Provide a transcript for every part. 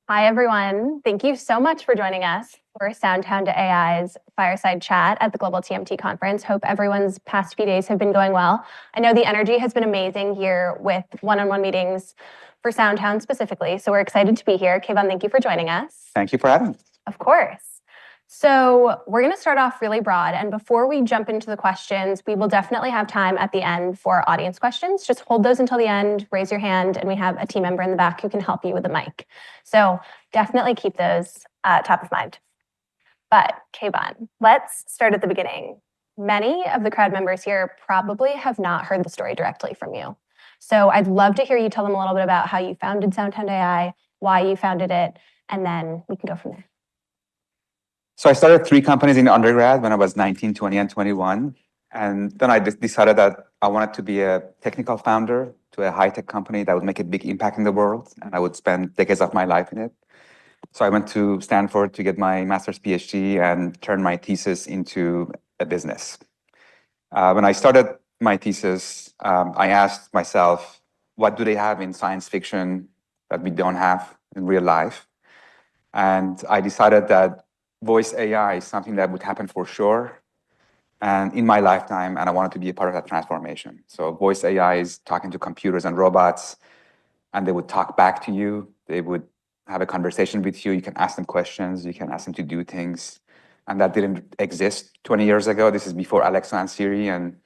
Hi, everyone. Thank you so much for joining us for SoundHound AI's fireside chat at the Global TMT Conference. Hope everyone's past few days have been going well. I know the energy has been amazing here with one-on-one meetings for SoundHound specifically, so we're excited to be here. 𝗖𝗢𝗡𝗘𝗖𝗧, thank you for joining us. Thank you for having me. Of course. So we're going to start off really broad, and before we jump into the questions, we will definitely have time at the end for audience questions. Just hold those until the end, raise your hand, and we have a team member in the back who can help you with the mic. So definitely keep those top of mind. But 𝗖𝗢𝗡, let's start at the beginning. Many of the crowd members here probably have not heard the story directly from you. So I'd love to hear you tell them a little bit about how you founded SoundHound AI, why you founded it, and then we can go from there. So I started 3 companies in undergrad when I was 19, 20, and 21. And then I decided that I wanted to be a technical founder to a high-tech company that would make a big impact in the world, and I would spend decades of my life in it. So I went to Stanford to get my master's PhD and turn my thesis into a business. When I started my thesis, I asked myself, what do they have in science fiction that we don't have in real life? And I decided that voice AI is something that would happen for sure, and in my lifetime, and I wanted to be a part of that transformation. So voice AI is talking to computers and robots, and they would talk back to you. They would have a conversation with you. You can ask them questions. You can ask them to do things. And that didn't exist 20 years ago. This is before Alexa and Siri, and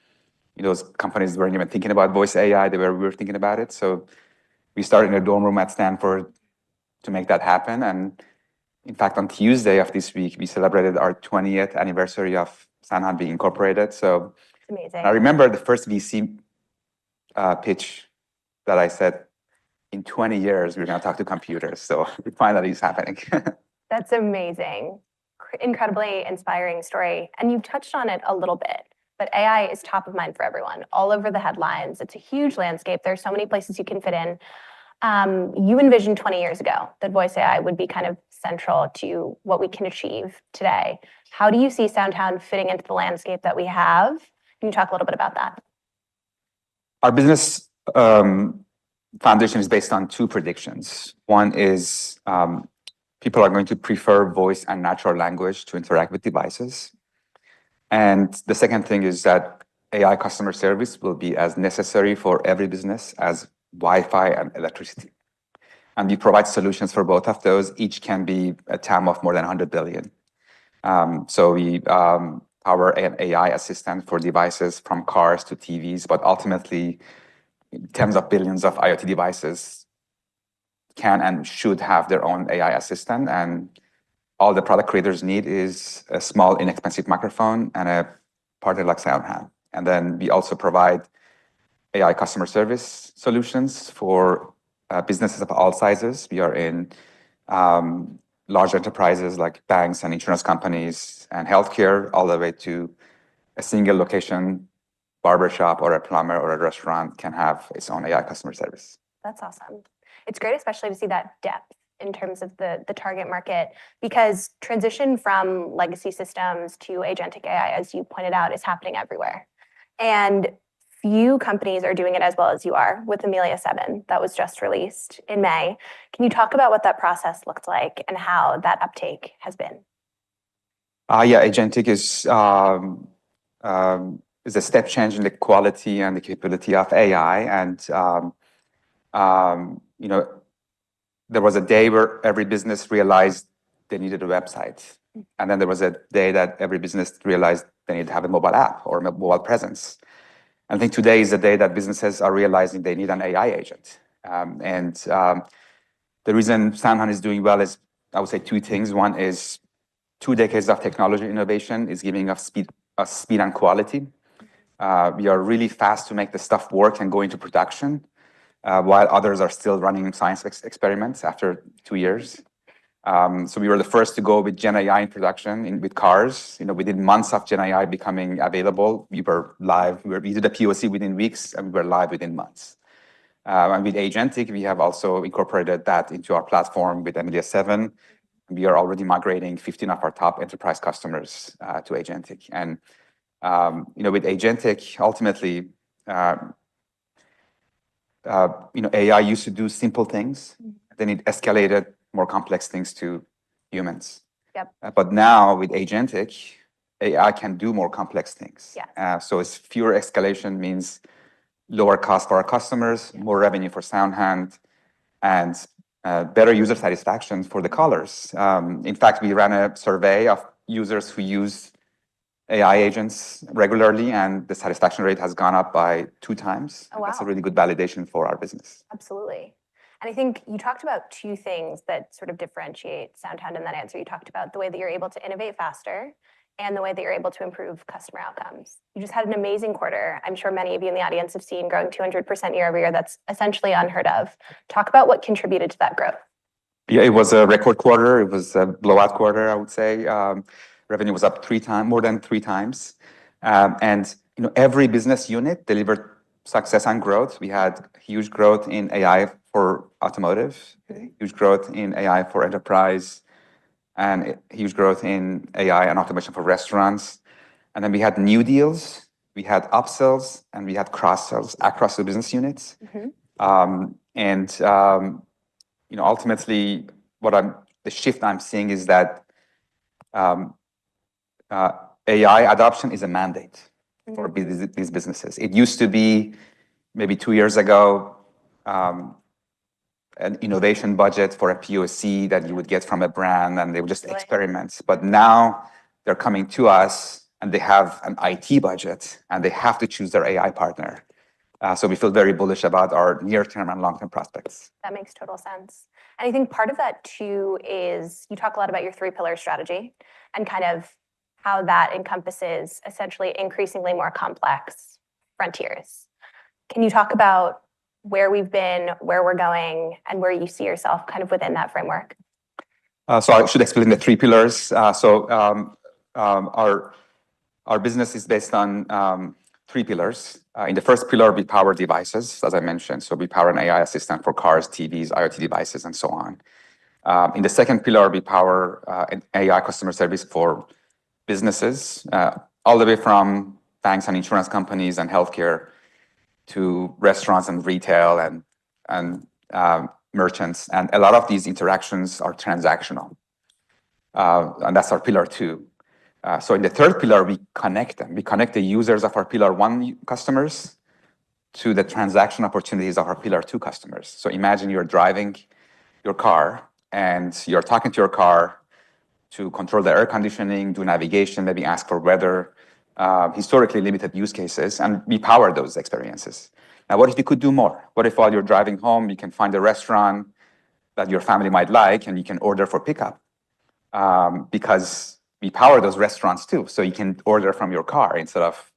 those companies weren't even thinking about voice AI. We were thinking about it. So we started in a dorm room at Stanford to make that happen. And in fact, on Tuesday of this week, we celebrated our 20th anniversary of SoundHound being incorporated. So it's amazing. I remember the first VC pitch that I said, in 20 years, we're going to talk to computers. So it finally is happening. That's amazing. Incredibly inspiring story. And you've touched on it a little bit, but AI is top of mind for everyone, all over the headlines. It's a huge landscape. There's so many places you can fit in. You envisioned 20 years ago that voice AI would be kind of central to what we can achieve today. How do you see SoundHound fitting into the landscape that we have? Can you talk a little bit about that? Our business foundation is based on 2 predictions. One is people are going to prefer voice and natural language to interact with devices. And the second thing is that AI customer service will be as necessary for every business as Wi-Fi and electricity. And we provide solutions for both of those. Each can be a TAM of more than 100 billion. So we power an AI assistant for devices from cars to TVs, but ultimately tens of billions of IoT devices can and should have their own AI assistant. And all the product creators need is a small, inexpensive microphone and a partner like SoundHound. And then we also provide AI customer service solutions for businesses of all sizes. We are in large enterprises like banks and insurance companies and healthcare, all the way to a single location barbershop or a plumber or a restaurant can have its own AI customer service. That's awesome. It's great, especially to see that depth in terms of the target market, because transition from legacy systems to agentic AI, as you pointed out, is happening everywhere. And few companies are doing it as well as you are with 𝗪𝗓𝗧𝗛 that was just released in May. Can you talk about what that process looked like and how that uptake has been? Yeah, agentic is a step change in the quality and the capability of AI. And there was a day where every business realized they needed a website. And then there was a day that every business realized they need to have a mobile app or a mobile presence. I think today is the day that businesses are realizing they need an AI agent. The reason SoundHound is doing well is, I would say, 2 things. One is 2 decades of technology innovation is giving us speed and quality. We are really fast to make the stuff work and go into production, while others are still running science experiments after 2 years. So we were the first to go with Gen AI in production with cars. Within months of Gen AI becoming available, we were live. We did a POC within weeks, and we were live within months. And with Agentic, we have also incorporated that into our platform with 𝗪𝗓𝗧𝗛. We are already migrating 15 of our top enterprise customers to Agentic. And with Agentic, ultimately, AI used to do simple things. Then it escalated more complex things to humans. Yep. But now with agentic, AI can do more complex things. Yeah. So it's fewer escalation means lower cost for our customers, more revenue for SoundHound, and better user satisfaction for the callers. In fact, we ran a survey of users who use AI agents regularly, and the satisfaction rate has gone up by 2 times. Oh, wow. That's a really good validation for our business. Absolutely. And I think you talked about 2 things that sort of differentiate SoundHound in that answer. You talked about the way that you're able to innovate faster and the way that you're able to improve customer outcomes. You just had an amazing quarter. I'm sure many of you in the audience have seen growing 200% year over year. That's essentially unheard of. Talk about what contributed to that growth. Yeah, it was a record quarter. It was a blowout quarter, I would say. Revenue was up 3 times, more than 3 times. And every business unit delivered success and growth. We had huge growth in AI for automotive, huge growth in AI for enterprise, and huge growth in AI and automation for restaurants. And then we had new deals, we had upsells, and we had cross-sells across the business units. Ultimately, the shift I'm seeing is that AI adoption is a mandate for these businesses. It used to be maybe 2 years ago, an innovation budget for a POC that you would get from a brand, and they would just experiment. But now they're coming to us, and they have an IT budget, and they have to choose their AI partner. So we feel very bullish about our near-term and long-term prospects. That makes total sense. And I think part of that too is you talk a lot about your 3-pillar strategy and kind of how that encompasses essentially increasingly more complex frontiers. Can you talk about where we've been, where we're going, and where you see yourself kind of within that framework? So I should explain the 3 pillars. Our business is based on 3 pillars. In the first pillar, we power devices, as I mentioned. So we power an AI assistant for cars, TVs, IoT devices, and so on. In the second pillar, we power an AI customer service for businesses, all the way from banks and insurance companies and healthcare to restaurants and retail and merchants. And a lot of these interactions are transactional. And that's our pillar 2. So in the third pillar, we connect them. We connect the users of our pillar 1 customers to the transaction opportunities of our pillar 2 customers. So imagine you're driving your car and you're talking to your car to control the air conditioning, do navigation, maybe ask for weather, historically limited use cases, and we power those experiences. Now, what if you could do more? What if while you're driving home, you can find a restaurant that your family might like and you can order for pickup? Because we power those restaurants too. So you can order from your car instead of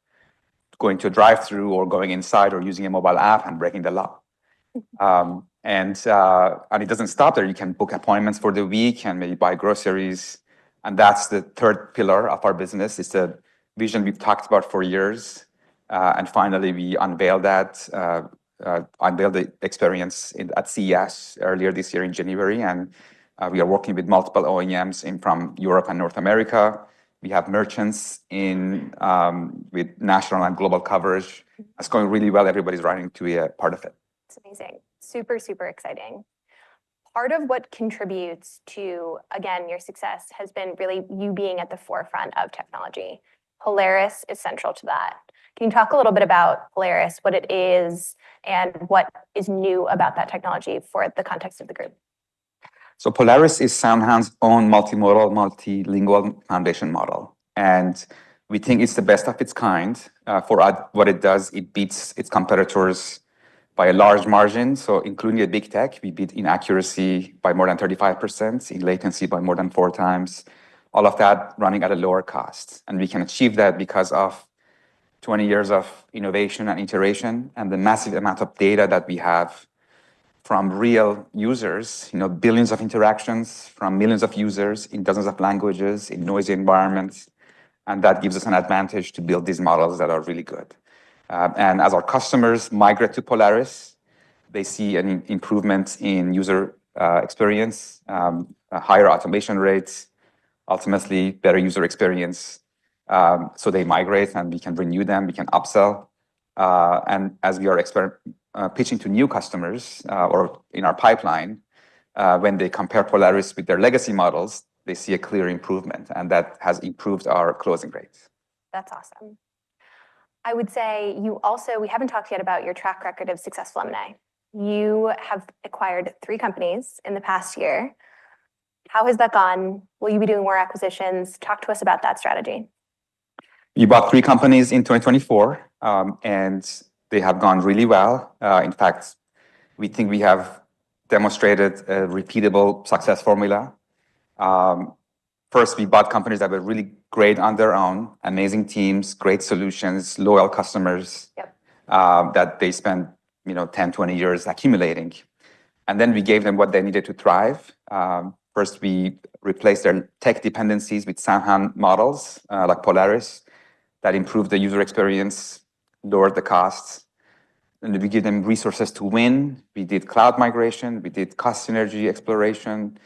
going to a drive-through or going inside or using a mobile app and breaking the law. And it doesn't stop there. You can book appointments for the week and maybe buy groceries. And that's the third pillar of our business. It's a vision we've talked about for years. And finally, we unveiled the experience at CES earlier this year in January. And we are working with multiple OEMs from Europe and North America. We have merchants with national and global coverage. It's going really well. Everybody's writing to be a part of it. It's amazing. Super, super exciting. Part of what contributes to, again, your success has been really you being at the forefront of technology. Polaris is central to that. Can you talk a little bit about Polaris, what it is, and what is new about that technology for the context of the group? So Polaris is SoundHound's own multimodal, multilingual foundation model. And we think it's the best of its kind. For what it does, it beats its competitors by a large margin. So including the big tech, we beat in accuracy by more than 35%, in latency by more than 4 times. All of that running at a lower cost. And we can achieve that because of 20 years of innovation and iteration and the massive amount of data that we have from real users, billions of interactions from millions of users in dozens of languages, in noisy environments. And that gives us an advantage to build these models that are really good. And as our customers migrate to Polaris, they see an improvement in user experience, higher automation rates, ultimately better user experience. So they migrate and we can renew them, we can upsell. And as we are pitching to new customers or in our pipeline, when they compare Polaris with their legacy models, they see a clear improvement, and that has improved our closing rates. That's awesome. I would say we haven't talked yet about your track record of successful M&A. You have acquired 3 companies in the past year. How has that gone? Will you be doing more acquisitions? Talk to us about that strategy. We bought 3 companies in 2024, and they have gone really well. In fact, we think we have demonstrated a repeatable success formula. First, we bought companies that were really great on their own, amazing teams, great solutions, loyal customers. Yep. That they spent 10, 20 years accumulating. And then we gave them what they needed to thrive. First, we replaced their tech dependencies with SoundHound models like Polaris that improved the user experience, lowered the costs. And we give them resources to win. We did cloud migration, we did cost synergy exploration,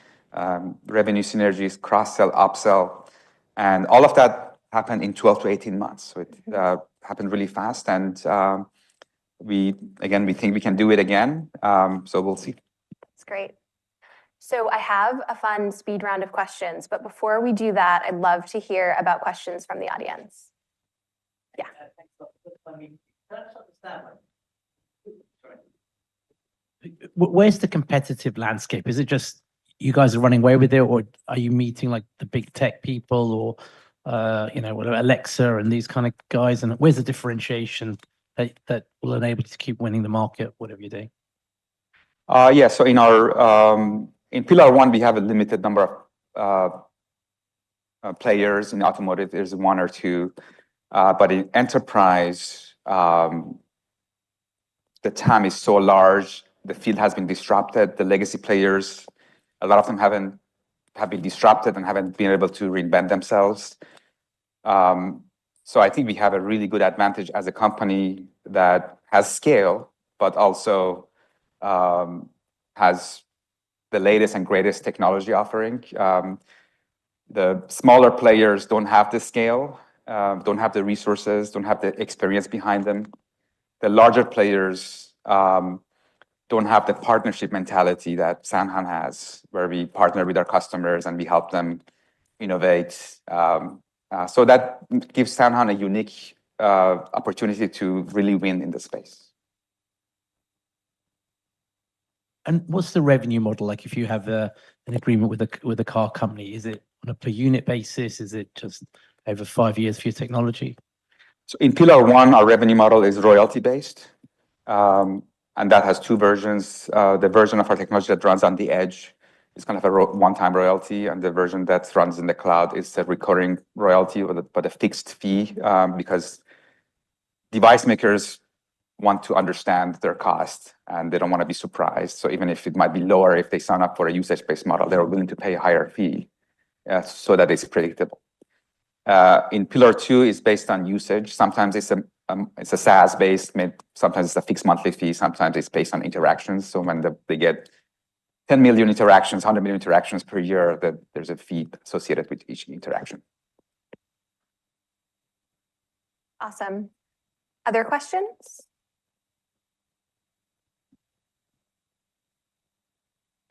revenue synergies, cross-sell, upsell. And all of that happened in 12 to 18 months. So it happened really fast. And we think we can do it again. So we'll see. That's great. So I have a fun speed round of questions, but before we do that, I'd love to hear about questions from the audience. Yeah. Where's the competitive landscape? Is it just you guys are running away with it, or are you meeting like the big tech people, or whatever, Alexa and these kind of guys? And where's the differentiation that will enable you to keep winning the market, whatever you're doing? Yeah. So in our in Pillar 1, we have a limited number of players. In automotive, there's 1 or 2, but in enterprise, the TAM is so large. The field has been disrupted. The legacy players, a lot of them have been disrupted and haven't been able to reinvent themselves. So I think we have a really good advantage as a company that has scale, but also has the latest and greatest technology offering. The smaller players don't have the scale, don't have the resources, don't have the experience behind them. The larger players don't have the partnership mentality that SoundHound has, where we partner with our customers and we help them innovate. So that gives SoundHound a unique opportunity to really win in the space. And what's the revenue model like if you have an agreement with a car company? Is it on a per unit basis? Is it just over 5 years for your technology? So in Pillar 1, our revenue model is royalty based, and that has 2 versions. The version of our technology that runs on the edge is kind of a one-time royalty, and the version that runs in the cloud is a recurring royalty, but a fixed fee, because device makers want to understand their cost and they don't want to be surprised. So even if it might be lower, if they sign up for a usage-based model, they're willing to pay a higher fee so that it's predictable. In Pillar 2 is based on usage. Sometimes it's a SaaS based, sometimes it's a fixed monthly fee, sometimes it's based on interactions. So when they get 10 million interactions, 100 million interactions per year, there's a fee associated with each interaction. Awesome. Other questions?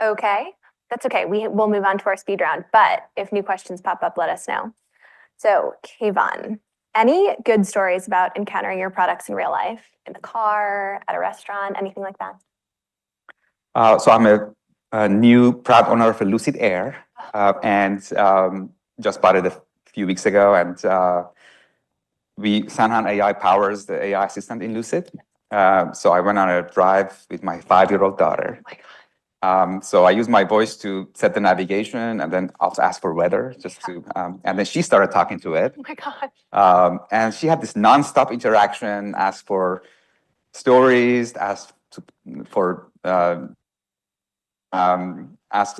Okay, that's okay. We'll move on to our speed round, but if new questions pop up, let us know. So 𝗖𝗢𝗡𝗡𝗘𝗖𝗧, any good stories about encountering your products in real life, in the car, at a restaurant, anything like that? So I'm a new proud owner of a Lucid Air, and just bought it a few weeks ago. And SoundHound AI powers the AI assistant in Lucid. So I went on a drive with my 5-year-old daughter. Oh my God. So I used my voice to set the navigation and then also ask for weather, and then she started talking to it. Oh my God. And she had this nonstop interaction, asked for stories, asked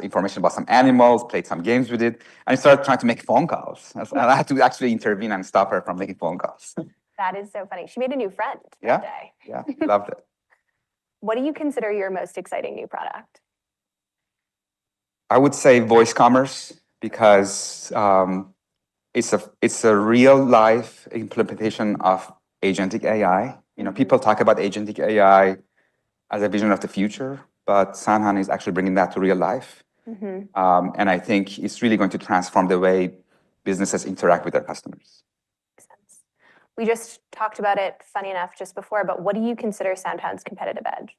information about some animals, played some games with it, and I started trying to make phone calls. And I had to actually intervene and stop her from making phone calls. That is so funny. She made a new friend Yeah. that day. Yeah, loved it. What do you consider your most exciting new product? I would say voice commerce, because it's a real life implementation of agentic AI. People talk about agentic AI as a vision of the future, but SoundHound is actually bringing that to real life. Mhm. And I think it's really going to transform the way businesses interact with their customers. Makes sense. We just talked about it, funny enough, just before, but what do you consider SoundHound's competitive edge?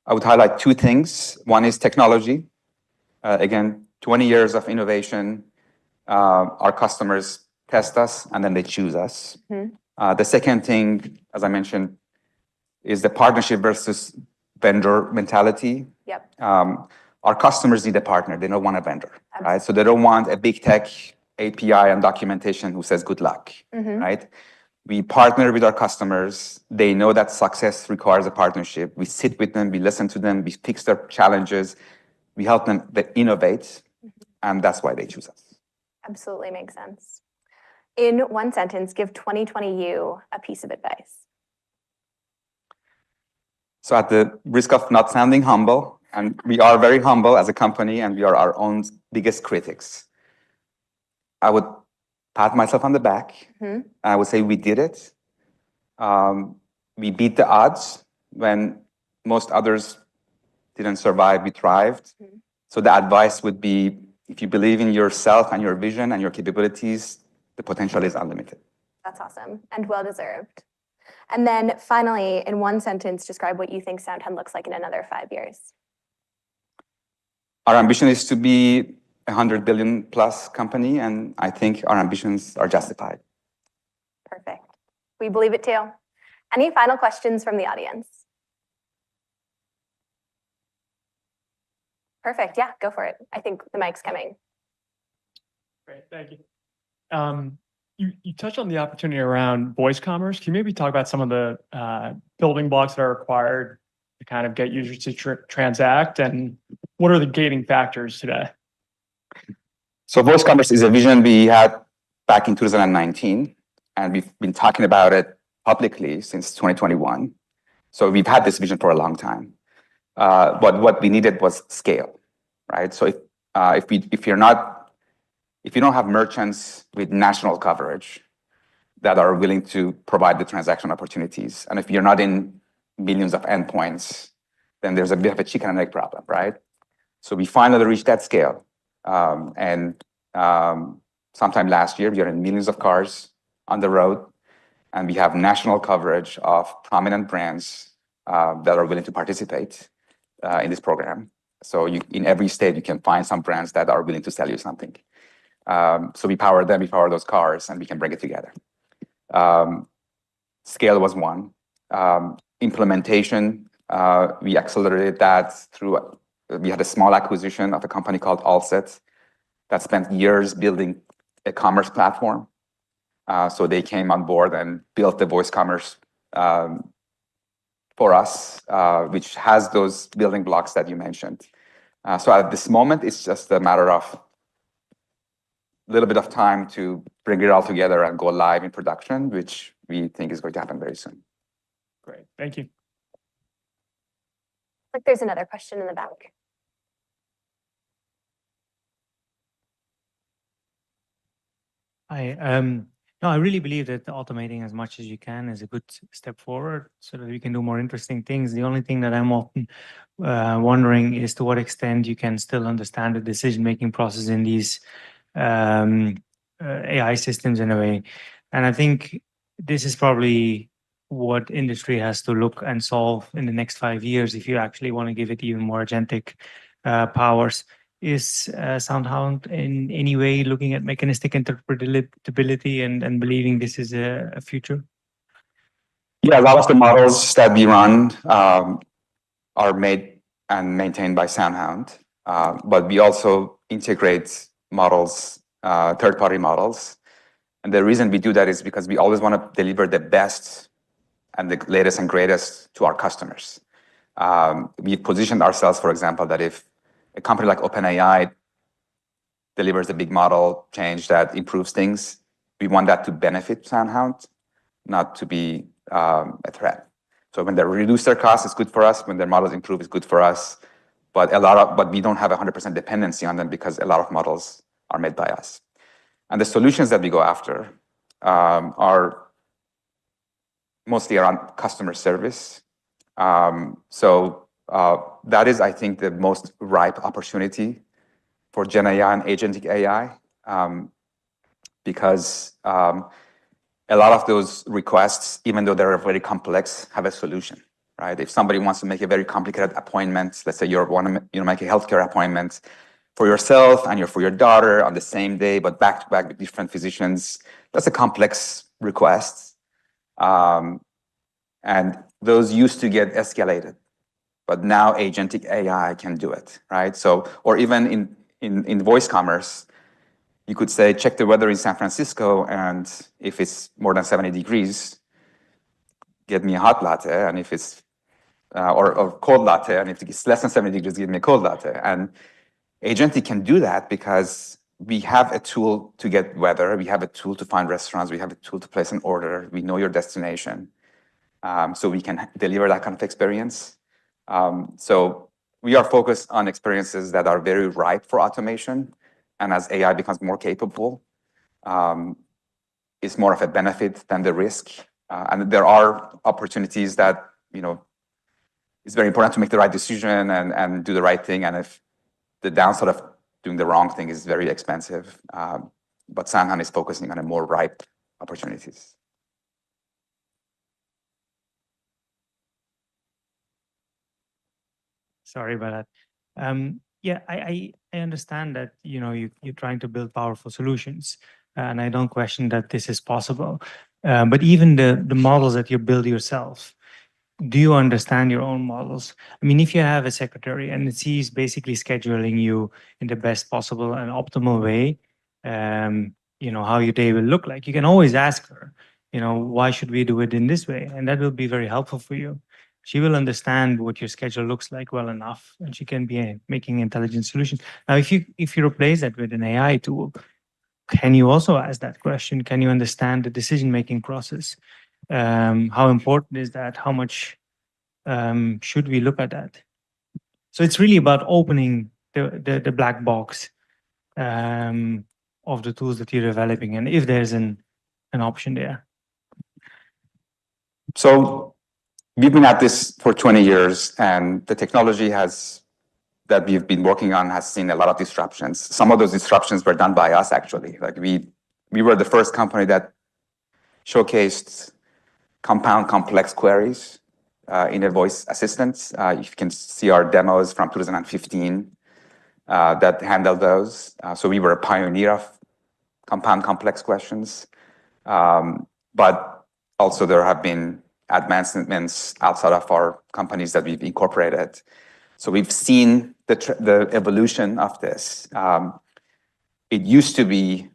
I would highlight two things. One is technology. Again, 20 years of innovation. Our customers test us and then they choose us. The second thing, as I mentioned, is the partnership versus vendor mentality. Yep. Our customers need a partner. They don't want a vendor, right? So they don't want a big tech API and documentation who says good luck, right? We partner with our customers. They know that success requires a partnership. We sit with them, we listen to them, we fix their challenges, we help them innovate, and that's why they choose us. Absolutely makes sense. In one sentence, give 2020 you a piece of advice. So at the risk of not sounding humble, and we are very humble as a company and we are our own biggest critics, I would pat myself on the back. And I would say we did it. We beat the odds when most others didn't survive, we thrived. So the advice would be, if you believe in yourself and your vision and your capabilities, the potential is unlimited. That's awesome and well-deserved. And then finally, in one sentence, describe what you think SoundHound looks like in another 5 years. Our ambition is to be a 100 billion plus company, and I think our ambitions are justified. Perfect. We believe it too. Any final questions from the audience? Perfect. Yeah, go for it. I think the mic's coming. Great, thank you. You touched on the opportunity around voice commerce. Can you maybe talk about some of the building blocks that are required to kind of get users to transact, and what are the gating factors today? So voice commerce is a vision we had back in 2019, and we've been talking about it publicly since 2021. So we've had this vision for a long time. But what we needed was scale, right? So if you don't have merchants with national coverage that are willing to provide the transaction opportunities, and if you're not in millions of endpoints, then there's a bit of a chicken and egg problem, right? So we finally reached that scale. Sometime last year, we are in millions of cars on the road, and we have national coverage of prominent brands that are willing to participate in this program. So in every state, you can find some brands that are willing to sell you something. So we power them, we power those cars, and we can bring it together. Scale was one. Implementation, we accelerated that through, we had a small acquisition of a company called Allset that spent years building a commerce platform. So they came on board and built the voice commerce for us, which has those building blocks that you mentioned. So at this moment, it's just a matter of a little bit of time to bring it all together and go live in production, which we think is going to happen very soon. Great, thank you. Like there's another question in the back. No, I really believe that automating as much as you can is a good step forward so that we can do more interesting things. The only thing that I'm often wondering is to what extent you can still understand the decision-making process in these AI systems in a way. And I think this is probably what industry has to look and solve in the next 5 years if you actually want to give it even more agentic powers. Is SoundHound in any way looking at mechanistic interpretability and believing this is a future? Yeah, a lot of the models that we run are made and maintained by SoundHound, but we also integrate models, third-party models. And the reason we do that is because we always want to deliver the best and the latest and greatest to our customers. We positioned ourselves, for example, that if a company like OpenAI delivers a big model change that improves things, we want that to benefit SoundHound, not to be a threat. So when they reduce their costs, it's good for us. When their models improve, it's good for us. But we don't have 100% dependency on them because a lot of models are made by us. And the solutions that we go after are mostly around customer service. So That is, I think, the most ripe opportunity for Gen AI and Agentic AI, because a lot of those requests, even though they're very complex, have a solution, right? If somebody wants to make a very complicated appointment, let's say you want to make a healthcare appointment for yourself and for your daughter on the same day, but back to back with different physicians, that's a complex request. And those used to get escalated, but now Agentic AI can do it, right? So, or even in voice commerce, you could say, check the weather in San Francisco, and if it's more than 70 degrees, get me a hot latte, and if it's, or cold latte, and if it's less than 70 degrees, give me a cold latte. And Agentic can do that because we have a tool to get weather, we have a tool to find restaurants, we have a tool to place an order, we know your destination, so we can deliver that kind of experience. So we are focused on experiences that are very ripe for automation. And as AI becomes more capable, it's more of a benefit than the risk. And there are opportunities that, it's very important to make the right decision and do the right thing. And if the downside of doing the wrong thing is very expensive, but SoundHound is focusing on a more ripe opportunities. Sorry about that. Yeah, I understand that you're trying to build powerful solutions, and I don't question that this is possible. But even the models that you build yourself, do you understand your own models? I mean, if you have a secretary and she's basically scheduling you in the best possible and optimal way, how your day will look like, you can always ask her, why should we do it in this way? And that will be very helpful for you. She will understand what your schedule looks like well enough, and she can be making intelligent solutions. Now, if you replace that with an AI tool, can you also ask that question? Can you understand the decision-making process? How important is that? How much should we look at that? So it's really about opening the black box of the tools that you're developing, and if there's an option there. So we've been at this for 20 years, and the technology that we've been working on has seen a lot of disruptions. Some of those disruptions were done by us, actually. Like we were the first company that showcased compound complex queries in a voice assistant. You can see our demos from 2015 that handled those. So we were a pioneer of compound complex questions. But also there have been advancements outside of our companies that we've incorporated. So we've seen the evolution of this. It used to be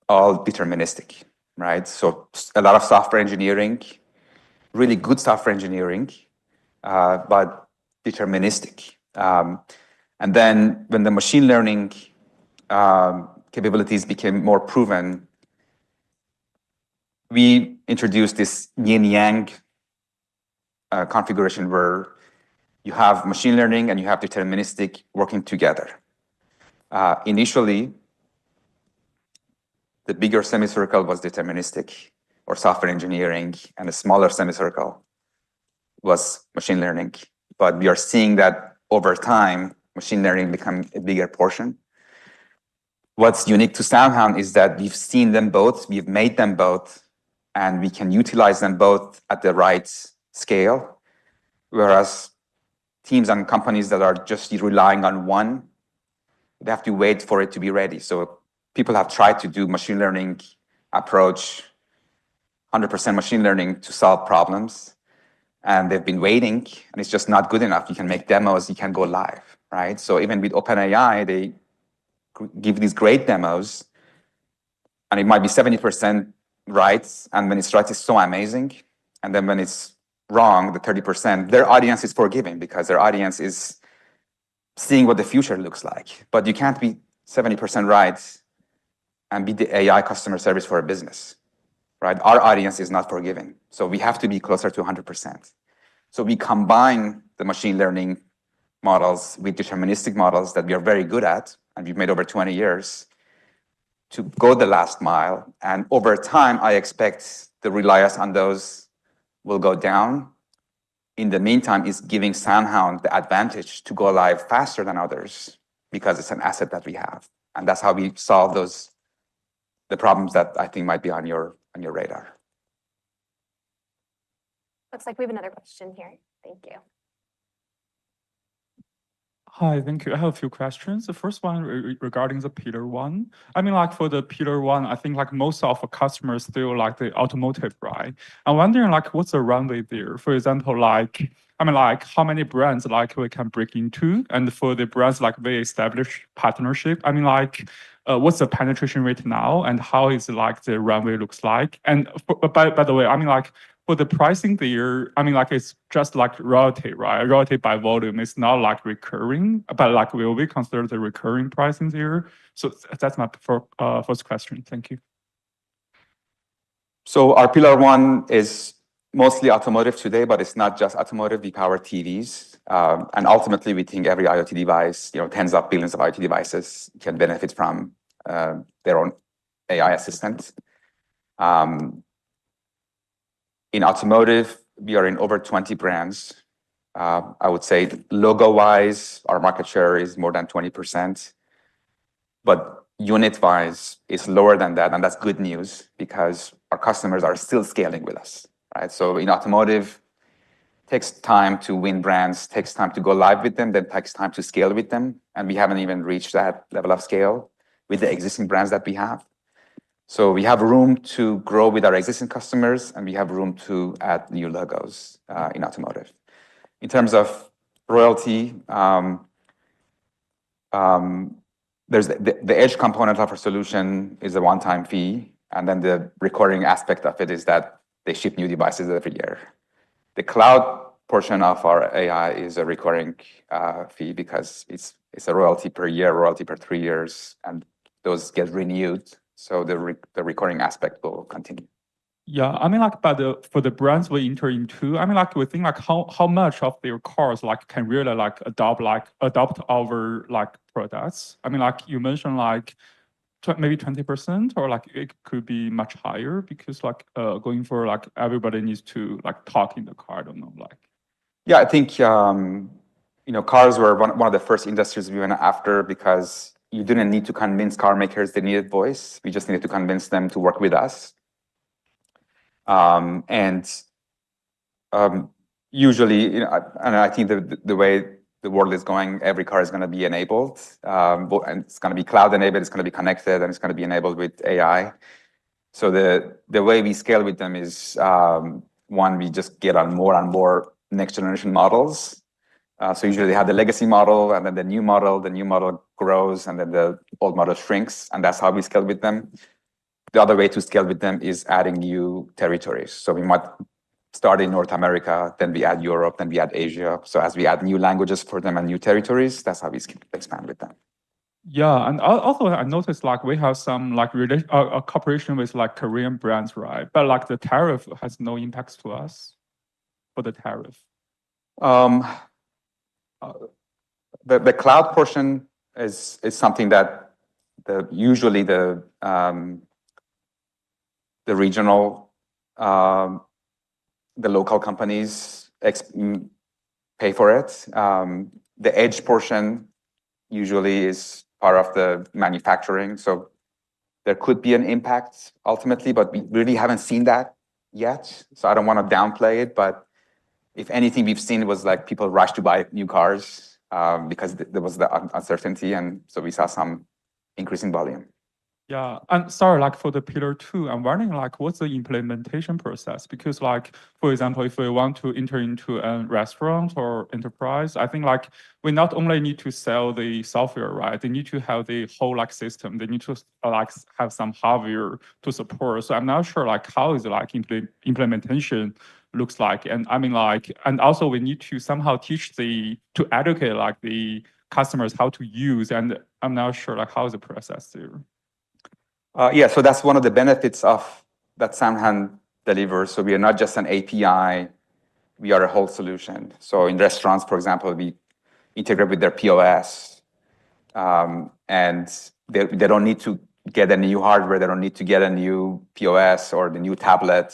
all deterministic, right? So a lot of software engineering, really good software engineering, but deterministic. And then when the machine learning capabilities became more proven, we introduced this yin-yang configuration where you have machine learning and you have deterministic working together. Initially, the bigger semicircle was deterministic or software engineering, and a smaller semicircle was machine learning. But we are seeing that over time, machine learning become a bigger portion. What's unique to SoundHound is that we've seen them both, we've made them both, and we can utilize them both at the right scale. Whereas teams and companies that are just relying on one, they have to wait for it to be ready. So people have tried to do machine learning approach, 100% machine learning to solve problems. And they've been waiting, and it's just not good enough. You can make demos, you can go live, right? So even with OpenAI, they give these great demos, and it might be 70% right, and when it's right, it's so amazing. And then when it's wrong, the 30%, their audience is forgiving because their audience is seeing what the future looks like. But you can't be 70% right and be the AI customer service for a business, right? Our audience is not forgiving. So we have to be closer to 100%. So we combine the machine learning models with deterministic models that we are very good at, and we've made over 20 years, to go the last mile. And over time, I expect the reliance on those will go down. in the meantime, is giving SoundHound the advantage to go live faster than others because it's an asset that we have. And that's how we solve the problems that I think might be on your radar. Looks like we have another question here. Thank you. Hi, thank you. I have a few questions. The first one regarding the pillar one. I mean, like for the pillar one, I think like most of our customers still like the automotive, right? I'm wondering like what's the runway there? For example, like, I mean, like how many brands like we can break into? And for the brands like we establish partnership, I mean, like what's the penetration rate now and how is like the runway looks like? And by the way, I mean, like for the pricing there, I mean, like it's just like royalty, right? Royalty by volume. It's not like recurring, but like will we consider the recurring pricing there? So that's my first question. Thank you. So our pillar one is mostly automotive today, but it's not just automotive. We power TVs, and ultimately we think every IoT device, tens of billions of IoT devices can benefit from their own AI assistant. In automotive, we are in over 20 brands. I would say logo-wise, our market share is more than 20%, but unit-wise, it's lower than that, and that's good news because our customers are still scaling with us, right? So in automotive, it takes time to win brands, takes time to go live with them, then takes time to scale with them, and we haven't even reached that level of scale with the existing brands that we have. So we have room to grow with our existing customers, and we have room to add new logos in automotive. In terms of royalty, there's the edge component of our solution is a one-time fee, and then the recurring aspect of it is that they ship new devices every year. The cloud portion of our AI is a recurring fee because it's a royalty per year, royalty per 3 years, and those get renewed. So the recurring aspect will continue. Yeah, I mean, like, for the brands we enter into, I mean, like, we think like how much of their cars like can really like adopt our like products. I mean, like you mentioned, like maybe 20%, or like it could be much higher because like going for like everybody needs to like talk in the car. I don't know, like. Yeah, I think cars were one of the first industries we went after because you didn't need to convince car makers they needed voice. We just needed to convince them to work with us. Usually, and I think the way the world is going, every car is going to be enabled, and it's going to be cloud enabled, it's going to be connected, and it's going to be enabled with AI. So the way we scale with them is one, we just get on more and more next generation models. So usually they have the legacy model, and then the new model grows, and then the old model shrinks, and that's how we scale with them. The other way to scale with them is adding new territories. So we might start in North America, then we add Europe, then we add Asia. So as we add new languages for them and new territories, that's how we expand with them. Yeah, and also I noticed like we have some like a cooperation with like Korean brands, right? But like the tariff has no impacts to us for the tariff. The cloud portion is something that usually the regional, the local companies pay for it. The edge portion usually is part of the manufacturing, so there could be an impact ultimately, but we really haven't seen that yet. So I don't want to downplay it, but if anything, we've seen was like people rush to buy new cars because there was the uncertainty, and so we saw some increase in volume. Yeah, and sorry, like for the pillar 2, I'm wondering like what's the implementation process? Because like, for example, if we want to enter into a restaurant or enterprise, I think like we not only need to sell the software, right? They need to have the whole like system. They need to like have some hardware to support. So I'm not sure like how is it like implementation looks like. And I mean like, and also we need to somehow teach to educate like the customers how to use, and I'm not sure like how is the process there. Yeah, so that's one of the benefits of that SoundHound delivers. So we are not just an API, we are a whole solution. So in restaurants, for example, we integrate with their POS, and they don't need to get a new hardware, they don't need to get a new POS or the new tablet.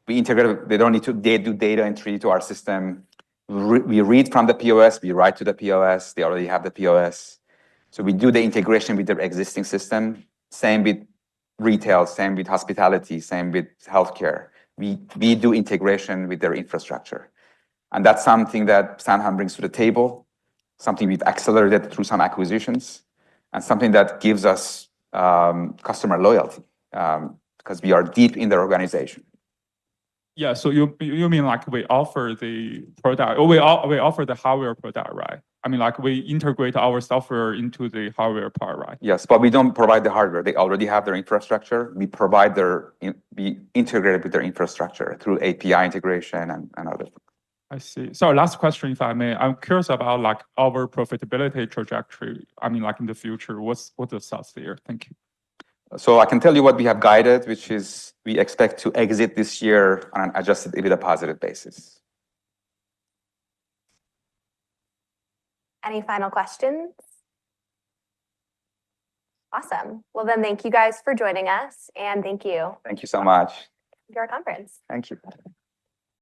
We integrate, they don't need to do data entry to our system. We read from the POS, we write to the POS, they already have the POS. So we do the integration with their existing system. Same with retail, same with hospitality, same with healthcare. We do integration with their infrastructure. And that's something that SoundHound brings to the table, something we've accelerated through some acquisitions, and something that gives us customer loyalty because we are deep in their organization. Yeah, so you mean like we offer the product, or we offer the hardware product, right? I mean, like we integrate our software into the hardware part, right? Yes, but we don't provide the hardware. They already have their infrastructure. We provide we integrate with their infrastructure through API integration and other things. I see. So last question, if I may, I'm curious about like our profitability trajectory. I mean, like in the future, what's the thoughts there? Thank you. So I can tell you what we have guided, which is we expect to exit this year on an adjusted EBITDA positive basis. Any final questions? Awesome. Well, then thank you guys for joining us, and thank you Thank you so much. for our conference. Thank you.